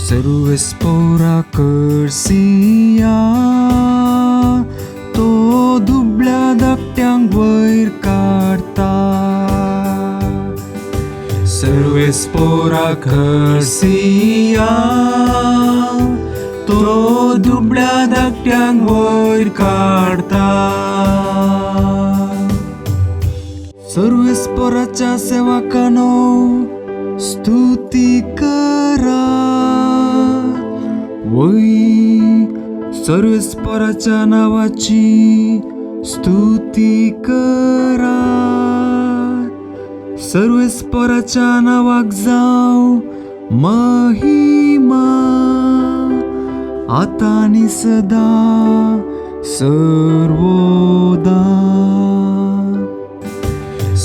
सर्व स्पोरा करसिया तो दुबळ्या धाकट्यांक वयर काढता. सर्व स्पोरा करसिया तो दुबळ्या धाकट्यांक वयर काढता. सर्व स्पोराच्या सेवकांनो स्तुती करा. वै सर्व स्पोराच्या नावाची स्तुती करा. सर्व स्पोराच्या नावाक जाव महिमा आता आणि सदा सर्वदा.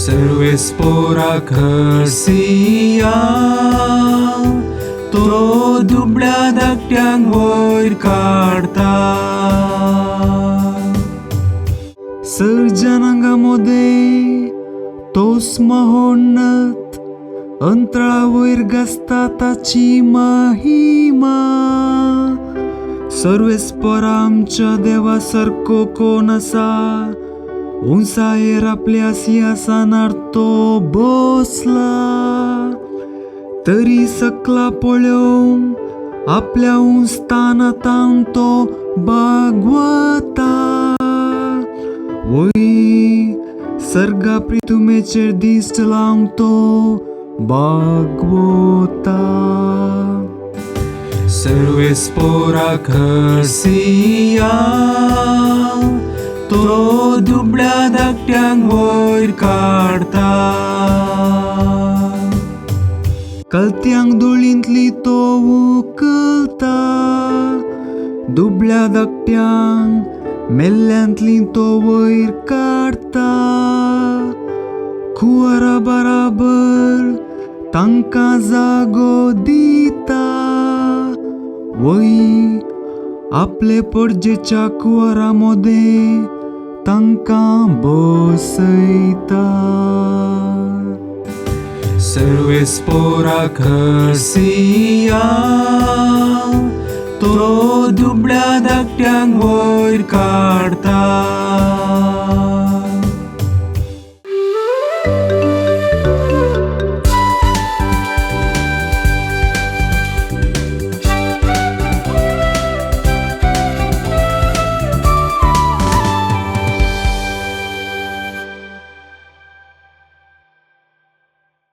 सर्व स्पोरा करसिया तो दुबळ्या धाकट्यांक वयर काढता. सर्जनांगामध्ये तोच महोन्नत अंतळा वयर गाजता ताची महिमा. सर्व स्पोरा आमच्या देवा सारको कोण आसा. उंचायेर आपल्या सिंहासनार तो बसला. तरी सकला पळोवंक आपल्या स्थानांत तो भागवता. वै सर्गा पृथ्वीचेर दिश्ट लावंक तो भागवता. सर्व स्पोरा करसिया तो दुबळ्या धाकट्यांक वयर काढता. कलत्यांक धुळींतली तो उखलता. दुबळ्या धाकट्यांक मेल्ल्यांतली तो वयर काढता. कुवारा बराबर तांकां जागो दिता. वै आपले पडजेच्या कुवारामध्ये तांकां बसयता. सर्व स्पोरा करसिया तो दुबळ्या धाकट्यांक वयर काढता.